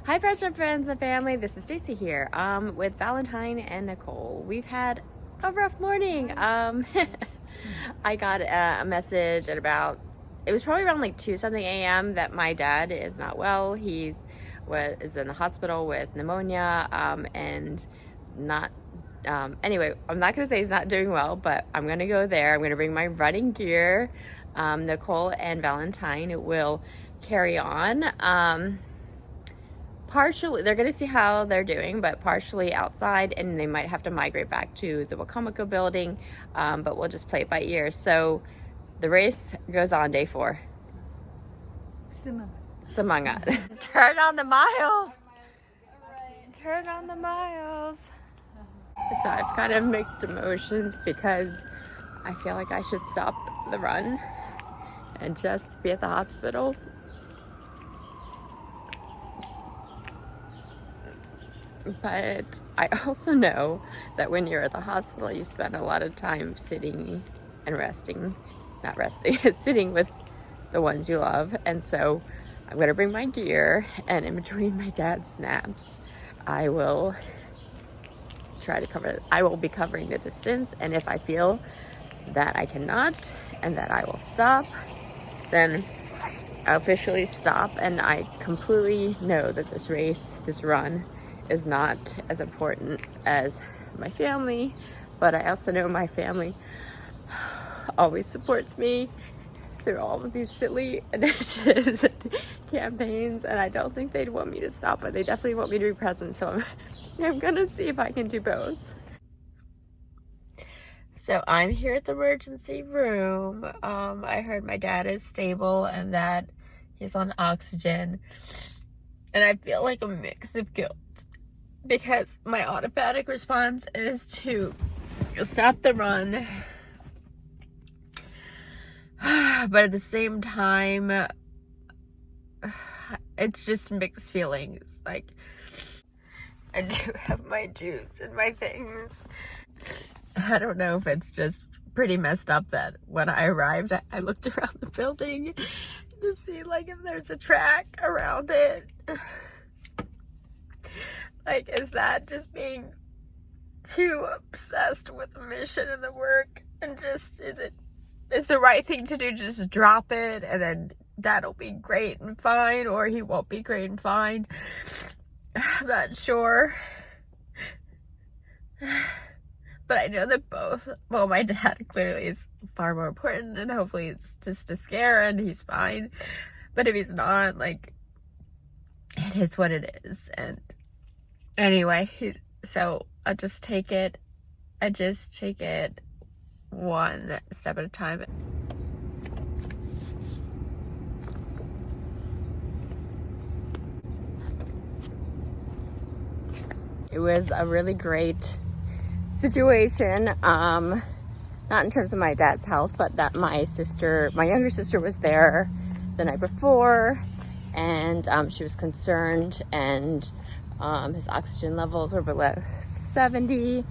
Hi friendship friends and family, this is Stacy here with Valentine and Nicole. We've had a rough morning. I got a message at it was probably around like 2 something a.m. that my dad is not well. Is in the hospital with pneumonia and not anyway, I'm not gonna say he's not doing well, but I'm gonna go there. I'm gonna bring my running gear. Nicole and Valentine will carry on. Partially, they're going to see how they're doing, but partially outside, and they might have to migrate back to the Wacomico building, but we'll just play it by ear. So the race goes on day 4. Samangat. Turn on the miles. Turn on the miles. So I've kind of mixed emotions because I feel like I should stop the run and just be at the hospital. But I also know that when you're at the hospital, you spend a lot of time sitting and resting, not resting, sitting with the ones you love. And so I'm going to bring my gear, and in between my dad's naps, I will be covering the distance. And if I feel that I cannot and that I will stop, then I officially stop. And I completely know that this run is not as important as my family, but I also know my family always supports me through all of these silly initiatives and campaigns, and I don't think they'd want me to stop, but they definitely want me to be present, so I'm gonna see if I can do both. So I'm here at the emergency room. I heard my dad is stable and that he's on oxygen, and I feel like a mix of guilt because my automatic response is to stop the run, but at the same time it's just mixed feelings. Like, I do have my juice and my things. I don't know if it's just pretty messed up that when I arrived I looked around the building to see like if there's a track around it. Like, is that just being too obsessed with the mission and the work, and just is the right thing to do just drop it and then dad'll be great and fine, or he won't be great and fine? I'm not sure. But I know that my dad clearly is far more important, and hopefully it's just a scare and he's fine. But if he's not, like, it is what it is. And anyway, so I just take it one step at a time. It was a really great situation, not in terms of my dad's health, but that my younger sister was there the night before, and she was concerned, and his oxygen levels were below 70.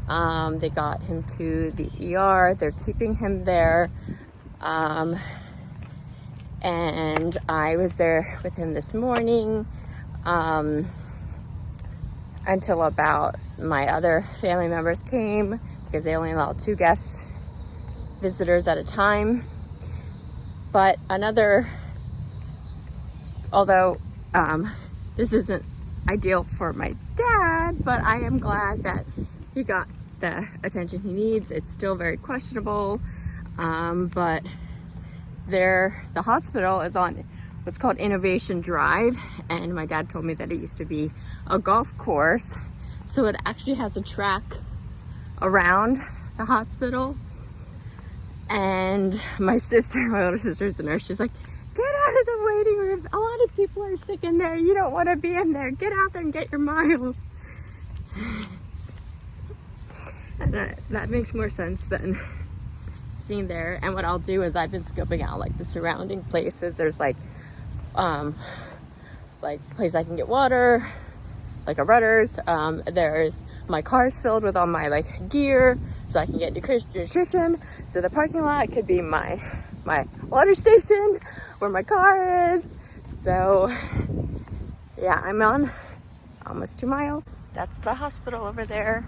They got him to the ER. They're keeping him there. And I was there with him this morning until about my other family members came, because they only allow 2 guest visitors at a time. But although this isn't ideal for my dad, but I am glad that he got the attention he needs. It's still very questionable, but the hospital is on what's called Innovation Drive, and my dad told me that it used to be a golf course, so it actually has a track around the hospital. And my older sister's a nurse, she's like, get out of the waiting room, a lot of people are sick in there, you don't want to be in there, get out there and get your miles. And that makes more sense than staying there. And what I'll do is, I've been scoping out like the surrounding places. There's like place I can get water, like a Rudders. There's my car's filled with all my like gear, so I can get nutrition. So the parking lot could be my water station where my car is. So Yeah, I'm on almost 2 miles. That's the hospital over there.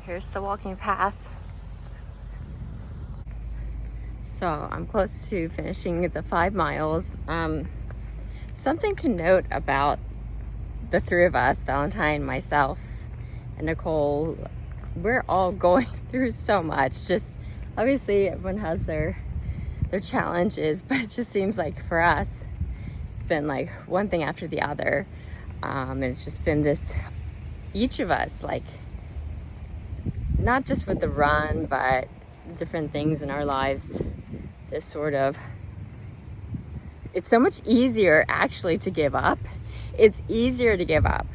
Here's the walking path. So I'm close to finishing the 5 miles. Something to note about the three of us, Valentine, myself, and Nicole, we're all going through so much. Just obviously everyone has their challenges, but it just seems like for us, it's been like one thing after the other. And it's just been this, each of us, like, not just with the run, but different things in our lives, this sort of, it's so much easier actually to give up. It's easier to give up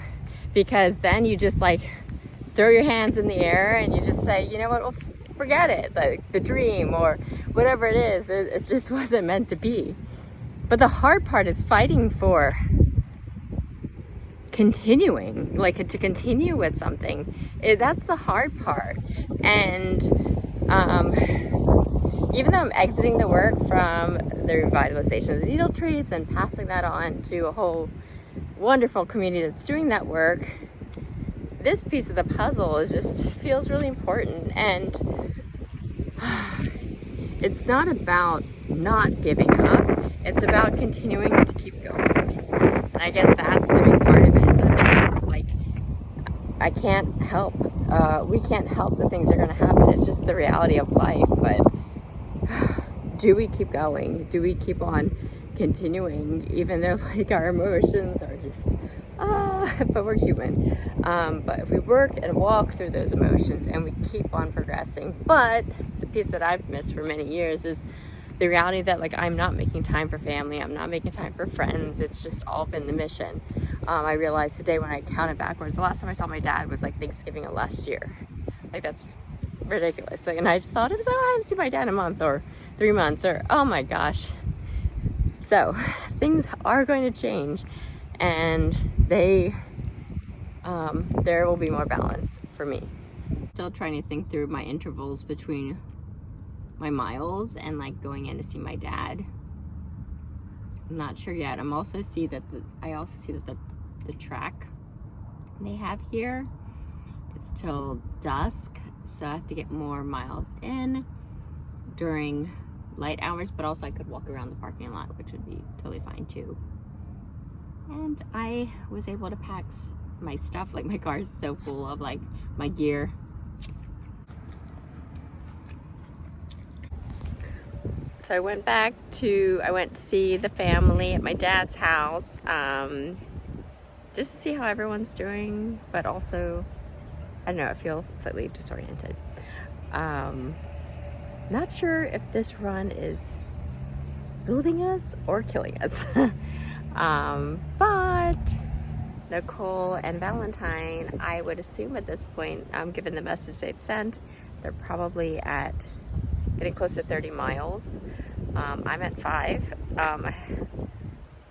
because then you just like throw your hands in the air and you just say, you know what, well, forget it, like the dream or whatever it is, it just wasn't meant to be. But the hard part is fighting for continuing, like to continue with something. That's the hard part. And even though I'm exiting the work from the revitalization of the needle treats and passing that on to a whole wonderful community that's doing that work, this piece of the puzzle is just feels really important. And it's not about not giving up, it's about continuing to keep going. And I guess that's the big part of it, is that like I can't help, we can't help the things that are going to happen. It's just the reality of life. But do we keep going? Do we keep on continuing, even though like our emotions are just but we're human. But if we work and walk through those emotions and we keep on progressing. But the piece that I've missed for many years is the reality that like I'm not making time for family, I'm not making time for friends. It's just all been the mission. I realized today when I counted backwards, the last time I saw my dad was like Thanksgiving of last year. Like, that's ridiculous. Like, and I just thought it was, oh, I haven't seen my dad in a month or 3 months, or oh my gosh. So things are going to change, and there will be more balance for me. Still trying to think through my intervals between my miles and like going in to see my dad. I'm not sure yet. I also see that the track they have here, it's till dusk, so I have to get more miles in during light hours, but also I could walk around the parking lot, which would be totally fine too. And I was able to pack my stuff, like my car is so full of like my gear. So I went to see the family at my dad's house, just to see how everyone's doing, but also, I don't know, I feel slightly disoriented. Not sure if this run is building us or killing us. But Nicole and Valentine, I would assume at this point, given the message they've sent, they're probably at getting close to 30 miles. I'm at 5,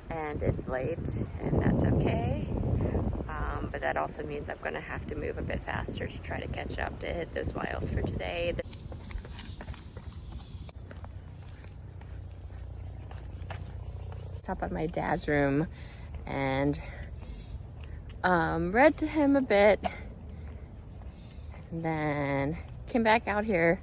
and it's late, and that's okay. But that also means I'm gonna have to move a bit faster to try to catch up to hit those miles for today. Top of my dad's room and read to him a bit, and then came back out here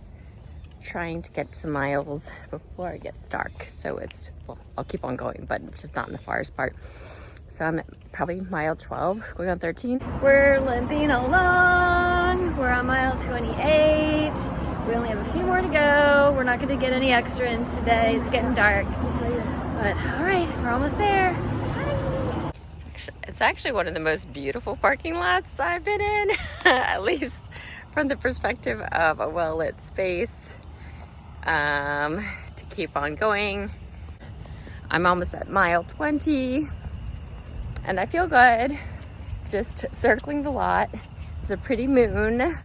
trying to get some miles before it gets dark. So well, I'll keep on going, but it's just not in the farthest part. So I'm at probably mile 12, going on 13. We're limping along. We're on mile 28. We only have a few more to go. We're not going to get any extra in today. It's getting dark. But all right, we're almost there. It's actually one of the most beautiful parking lots I've been in, at least from the perspective of a well-lit space. To keep on going. I'm almost at mile 20, and I feel good. Just circling the lot. It's a pretty moon.